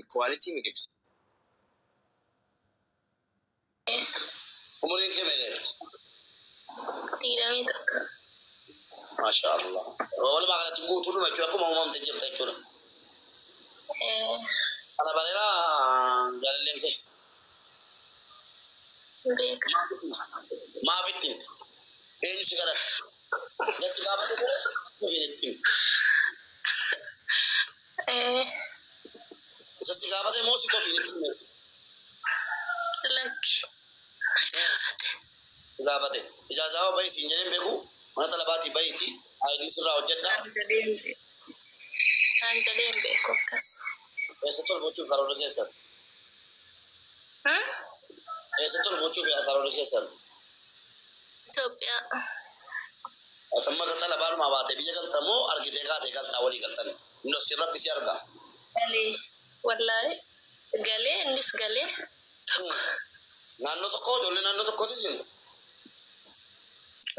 quality mix. Umurin ke bedel. Tidak minta. Masya Allah. Wala ba kana tunggu tulu ma ko mo te jep tay tulu. Ana balera jalan ke. Baik. Ma fitin. Ini sekarang. Nasi apa tu? Ini tim. Nasi apa tu? Mau sih kopi ini. Lagi. Apa tu? Ijazah apa bayi sinjanya beku? Mana telah bati bayi ti? ID surau jeda. Anjali beku kas. Setul bocor kalau lagi sir. Setul bocor ya kalau lagi sir. Topya. Atama kata lah baru mawate. Bija kal tamu argi tega tawari kal tani. Indo sirap bisi arga. Gali. Wallahi. Gali English gali. Nano to ko jolle nano to ko disin.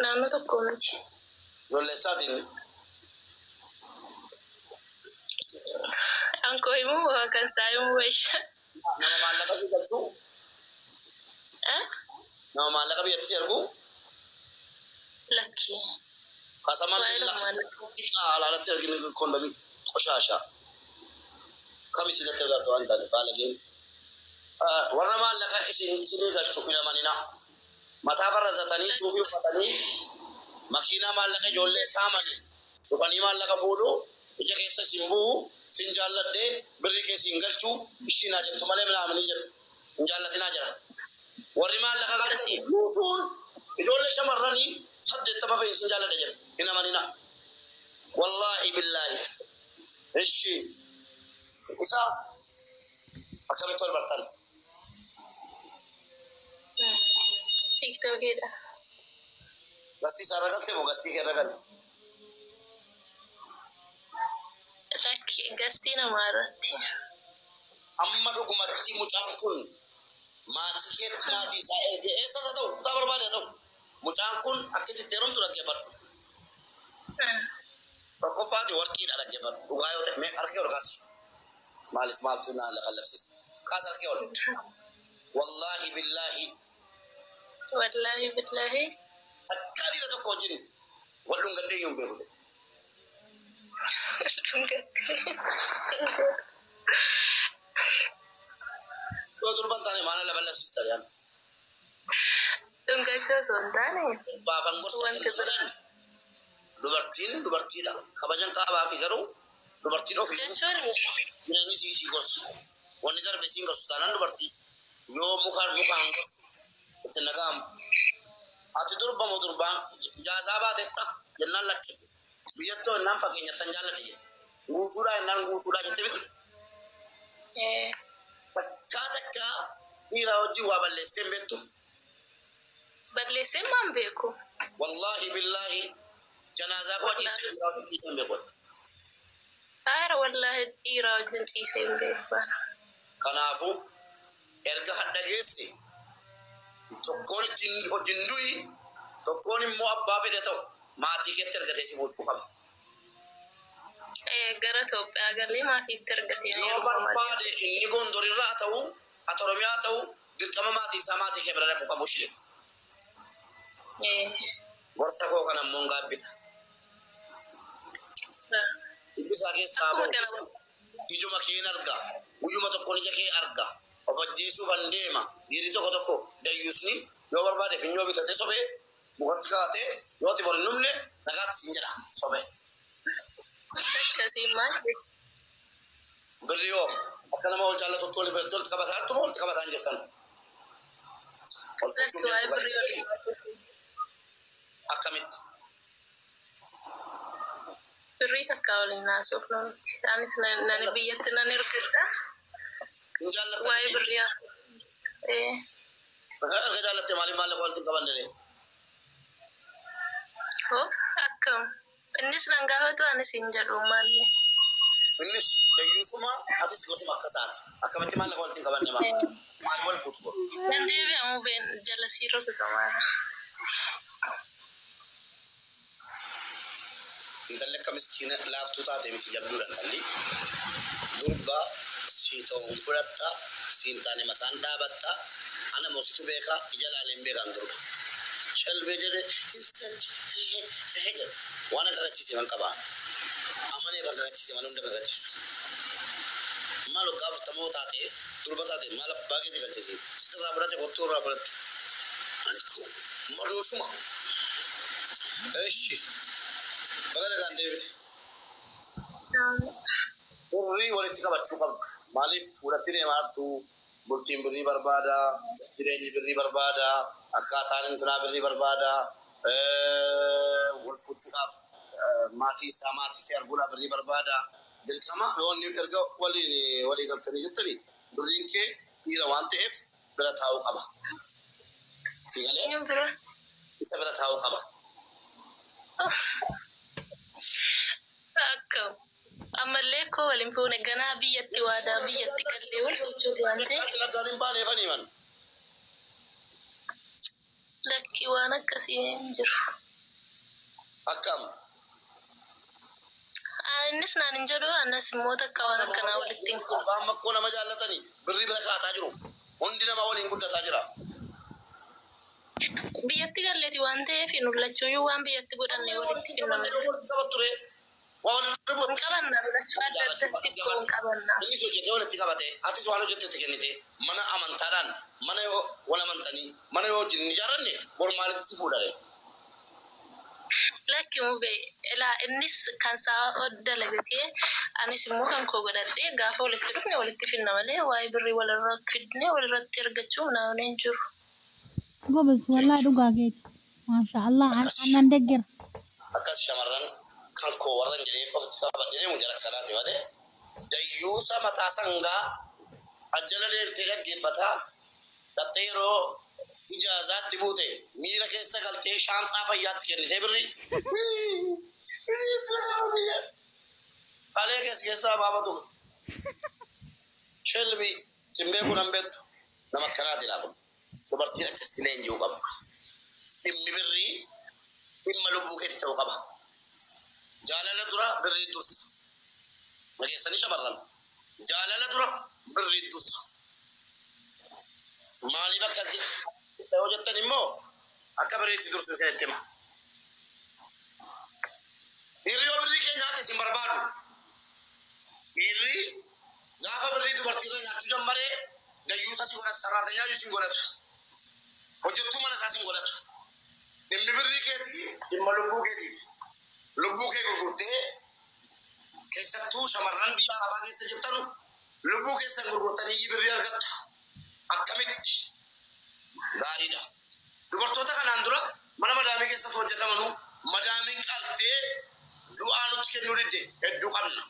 Nano to ko nachi. Jolle satin. Angko imu akan saya muwesha. Nama malaka si kalsu. Nama malaka bi atsi argu. Laki. Kasaman ala tergin kondami koshasha. Kami sudah tergatuan tadi lagi. Warna malaka isin galchu ila manina. Mata barazatani sufi fatani. Makina malaka jolle samani. Tufani malaka fudu. Ija kesa simbu. Sinjalat de beri ke single cu isi naja tu malam mana manajer sinjalat naja wari mal laka kasi pun idole shamarrani sadde tababe sinjalat aja ina manina wallahi billahi ishi isa akam tol bartan TikTok gida gasti saragal te mo gasti keragal Laki gastina marati. amma dugumatti mucaan kun maatii keetti naatii isaa eessa isa ta'u kutaa barbaade ta'u mucaan kun akkatti teerumtu dhaggeeffadhu. Tokkoffaati warqiidha dhaggeeffadhu dhugaa yoo ta'e mee harkee ol kaasi maaliif maaltu naa lafa labsiisa kaas harkee ol wallaahi billaahi Wallahi billahi. akka dhiira tokko wajjin wal dhungandee yoo hin beeku. Kau turban tani mana level sister ya? Tunggu sontane. Babang bos kan. Dubartin lah. Kabajan kaba fikaru. Dubartin of. Jechoni. Ini si bos. Wanita bersih bos tanan dubartin. Yo mukhar bos. Tenagam. Ati turban jazabat etak jenal laki. Biar tu nampak kenyataan jalan dia. Ngutura jatuh betul. Kata ira jiwa balestem betul. Balestem mambeku. Wallahi billahi janazah ko isem betul. Ara wallahi ira jinsi sembeku. Kanafu erga hadda gesi. Tokkoni jindui tokkoni mo abba fede to mati ketter gade si botu kam. Gara Topya gali mati tergati ni. Yo barbaade inni gondori ra'atahu atoromiyatahu dirqama mati samati kebrara ko kabushi. Gorsa ko kana monga bita. Ibisa ke sabo. Ijuma ke narga. Ujuma to koni jake arga. Ofajjesu bandema. Diri to ko dayusni yo barbaade finyo bita te sobe. Mukatkate yo ti bornumne nagat sinjara sobe. Kasih mah. Beliau akan mau jalan tutul betul kabasan tu mau kabasan jekan. Akamit. Berita kau lina sokno. Anis nani biyat nani rukita. Jalan. Wai beria. Agak jalan tu malam malam kalau tu kaban deh. Oh, akam. Ini serangga tu anis injar rumah ni. Ini lagi semua atau sih semua kasat. Akamit malam kalau tu kaban deh mah. Malam football. Nanti dia mau ben jalan siro ke kamar. Intalle kamiskina laaftuu taate miti jabduudhaan talli durba سيتون فرطة سينتاني متان دابتا أنا موسيقى بيكا إجلا لمبي غندرو شل بيجري وانا كاتشي من كبا أماني بكاتشي من عند كاتشي ما لو كاف تمو تاتي دربتاتي ما لا باقي تكاتشي سترا فرطة كتور فرطة أنكو مروشما إيش بقى غندي Puri wali tika baccu kam malif furatine martu bultin birri barbada direni birri barbada akatan tuna birri barbada wal futuaf mati samati ser gula birri barbada dil kama woni erga wali galtani jittani birrinke ila wante ef bela taw qaba fiyale isa bela taw qaba Akam. Amaleko walimpune gana biyatti wada biyatti kalle wal fuchud wante asla dalin bale fani man lakki wana kasinjir akam innis nan injodo anas mota kawana kana walittin amma kona majallatani birri bela khata jiru hundina ma walin gudda tajira biyatti galleti wante finulachu yu wan biyatti godanne walitti finnamme sabature kabanna lulachu adda tikko kabanna ini so jete wala tikabate ati so wala jete tikenite mana amantaran mana yo wala mantani mana yo jinni jaranne bor malik sifudare lakki mube ela innis kan sa oddalagake anis mo kan ko godade gafa walitti dufne walitti finnamale way birri wala rakidne wala rattirgachu na nenjur gobas wallahi dugageet ma sha Allah anan degger akas shamaran kan ko waran jene ko kabadene mu jara kana wade dayusa mata sanga ajjalade tegage fata tatero ijazat tibute mira ke sagalte shanta fayat ke lebri ale ke sa babadu shelbi timbe kunambet nama kana dilabo kubartira kestilen jugab timmi birri timma lubuke tawqaba jalala dura birri dus mage sani shabaran jalala dura birri dus mali bakati tawajatani mo akabari tidursu setima birri birri ke nyate simbarbadu birri gafa birri du bartira nyatu jambare da yusa si wala sarata nyaaju singolatu hojjatu mana sa singolatu dimmi birri keti dimma lubbu keti lubbu ke gurgurte keessattuu shamarran biyya arabaa keessa jirtanu lubbuu keessan gurgurtanii birrii argattu akkamitti gaariidha dubartoota kanaan dura mana madaamii keessatti hojjetamanu madaamiin qaltee du'aa nutti kennuu didde hedduu qabna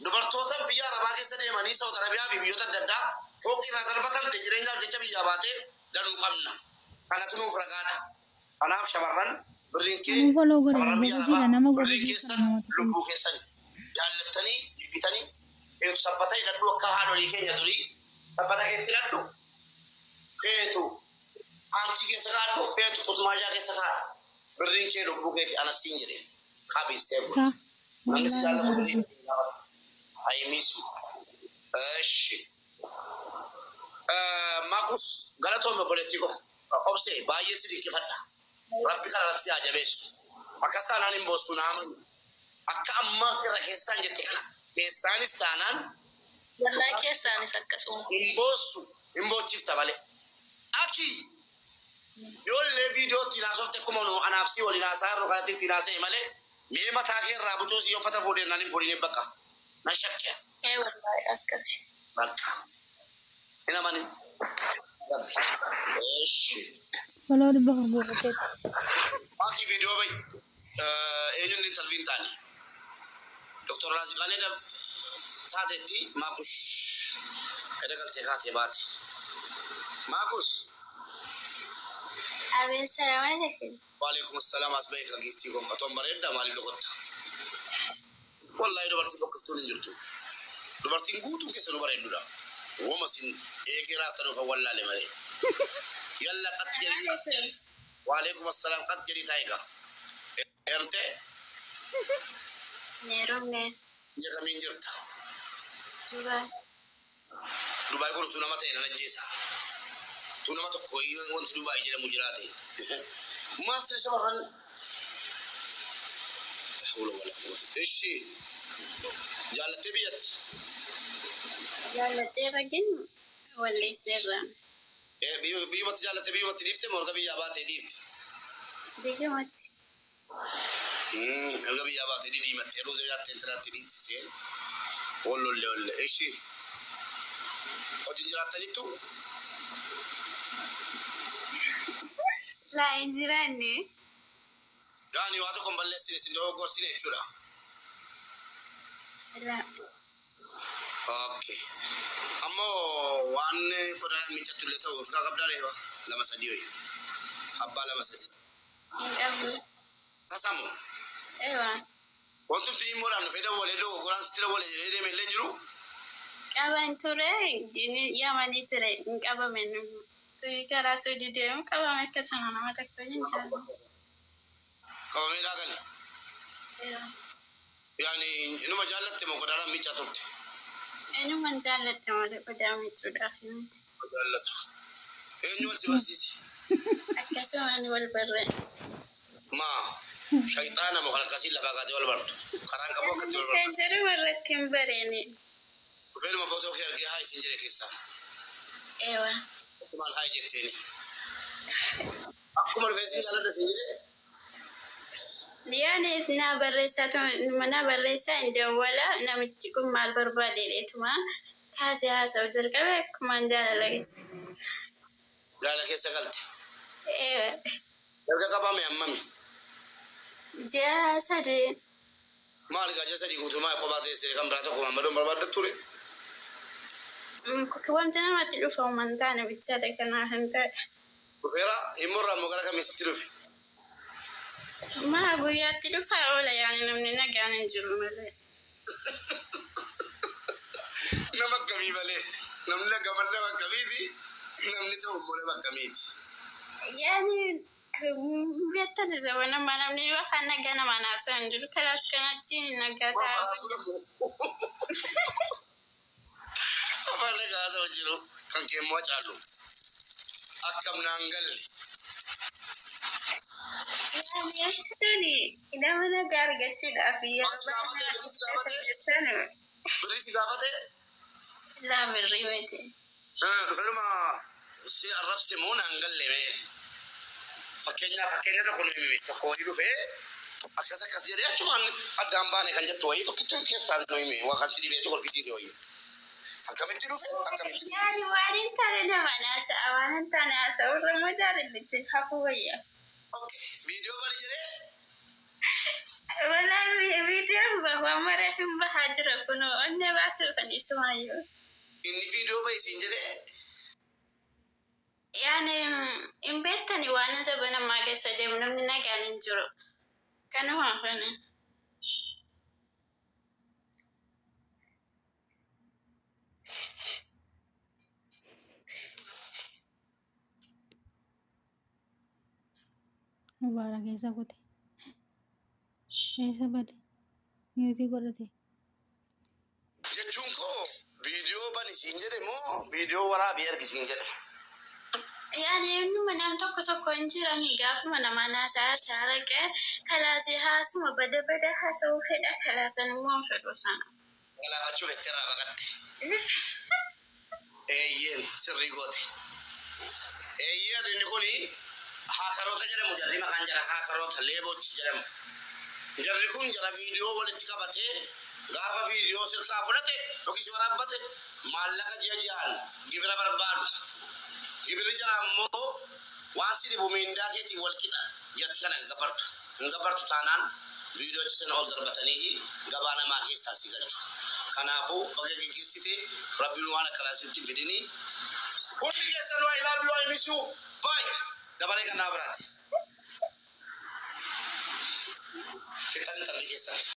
dubartoota biyya arabaa keessa deemanii Saudi Arabiyaa fi biyyoota adda addaa fooqii irraa darbatan jireenyaaf jecha biyyaa baatee galuu qabna kanatu nuuf ragaadha kanaaf shamarran birriin kee shamarran biyya arabaa birriin keessan lubbuu keessan jaallattanii jibbitanii eetu sabbata hidhadhu akka haadholii keenya durii sabbata keetti hidhadhu feetu aantii keessa kaadhu feetu kutumaajaa keessa kaadhu birriin kee lubbuu keeti anasiin jedhe qabiin seebu namni si jaallatu birriin haymiisu eshi makus galatoome politiko obse baay'ee si dinqifadha rabbi kanarratti si ajabeessu akkas taanaan hin boossu naaman akka amma irra keessaan jette kana keessaanis taanaan wallahi keessaanis akkasuma hin boossu hin boochifta malee aki yoollee viidiyoo tiinaasofte akkuma nu anaaf si waliin haasaa irra kanatti tiinaasee malee mee mataa kee irraa bucoo si uffata fuudheen nan hin fuudhin bakka nan shakkiya wallahi akkasi bakka hin amani eshi walau di bawah gue aki viidiyoo bay eenyuun interviin taani Dr. Raziqalee da taatetti maakush edagaltee kaatee baate maakush Abin salam alaikum. وعليكم السلام أسبوعك كيفتيكم أتوم بريدة مالي لغتا والله دبرتي فكفتون جرتو دبرتي نقوتو كيسا نبريدو دا وما سين إيكي رافتنو فوالله لمري يلا قد جري وعليكم السلام قد جري تايقا إرمتي Nerong ne. يكا مين جرتا Coba. Dubai kun tu nama ta'e na jesa. Tu nama to koi wanti Dubai jira mujirate. Master shamarran. Hawla wala quwwata. Ishi. Jaalate biyat. Jaallatee ragin walleesseerra. Biyu mati jaalate biyu mati difte morga biya baate difte. Biyyumatti. Morga biya baate di mate roza yatte entrate difte sen. Olle. Ishi. Oggi jiraatani tu. Laa hin jiraanne. Yani waatu kon balleessine sin doo gorsine jechuudha. Okay. Ammoo waan qodaadhaan miiccatullee ta'uuf kaa qabdaadheewa lama sadii hoyi. Abbaa lama sadii. Hin qabu. Tasamu. Ewa. Wantumti himmoodhaan dhufee dawwalee doo goraan sitti dawwalee jedhee deemee illee jiru. Qaban ture yaamanii ture hin qabame namni. Karaa sodii deemu qabame akka sana nama tokko hin jaallu. Qabamee daakale. Yani inuma jaallatte moo qodaadhaan miiccaa turte? Inuma jaallatte malee qodaa miiccuudhaaf miti. Jaallatu. Eenyu wal si barsiisi? Akkasumaan wal barree. Maa shayxaana moo kan akkasiin lafaa kaatee wal bartu? Karaan qabu akkatti wal bartu. Kan jedhu irratti hin bareene. Dhufeenuma footoo kee argee haa isin jedhe keessaa. Ewa. Maal haa jetteeni? Akkuma rifeensi jaalladha isin jedhee? Yani na barreessaa hin dawwala namichi kun maal barbaadeedheetuma kaasee haasa'u jalqabe akkumaan jaalala geesse. Jaalala keessa galte. Erga qabame ammami? Ji'a sadii. Maal gaa ji'a sadii guutumaa kophaa teessee kan biraa tokko maammadoon barbaadda ture? Wanti namatti dhufa uumantaa namichaadha kanaaf hin ta'e. Dhufeera himmoorraa immoo gara kamiisitti dhufe? Maa guyyaatti dhufaa oola yaani namni nagaan hin jiru malee. Nama akkamii malee? Namni nagaman nama akkamiiti? Namni ta'u immoo nama akkamiiti? Yani beektan zamanama namni afaan nagaa nama naasoo hin jiru kalaas kanatti nagaa ta'a. Afaan nagaa haasa'u jiru kan keemmoo caalu. Akkam naan galle. Yani nama nagaa argachuudhaaf yeroo baay'ee Birrii si gaafate? laa birrii miti. Dhufeenuma si arrabsite moo naan galle mee? Fakkeenya tokko nu himi tokko wayii dhufee akkas jedhee achumaan addaan baane kan jettu wayii tokkitti keessaan nu himi waa kan si dhibeessu kolfisiise wayii. Akkamitti dhufe? Akkamitti? Yani waan hin taane nama naasa'a waan hin taane haasa'u irra moo jaalalitti hafuu wayyaa. Viidiyoo bari jedhee? Walaan viidiyoon bahuu mara hin bahaa jira kunoo onnee baasuu kan isumayyuu. Inni viidiyoo bahi siin jedhee? Yani hin beektani waan saba namaa keessa deemu namni nagaan hin jiru. Kanuma kana. Mubarak eessa kute? Eessa bade? Niitii godhate? Jechuun koo viidiyoo bani siin jedhe moo viidiyoo waraabii ergi siin jedhe? Yani innuma nam tokko hin jirami gaafuma nama naasaa taaraqee kalaasee haasuma bada haasa'uu fedha kalaasan immoo fedhu sana. Galaafachuu fetteerraa baqatte. Eeyyeen sirrii goote. Eeyyeen inni kuni haakaroota jedhamu jarri maqaan jara haakaroota leebochi jedhamu. Jarri kun jara viidiyoo walitti qabatee gaafa viidiyoo sirkaa fudhate yookiis waraabbate maallaqa ji'aan gibira barbaadu. Gibirri jala ammoo waan si dhibu miindaa keetiin wal qixa jetti kana hin gabartu taanaan viidiyoochi sana ol darbatanii gabaa namaa keessaa si galchu. Kanaafuu baga geggeessite rabbiin waan akkanaa sitti fidini. Hundi keessan waa ilaabii waa himisuu baay'ee dabalee kan naa biraati. Fixan qalbii keessatti.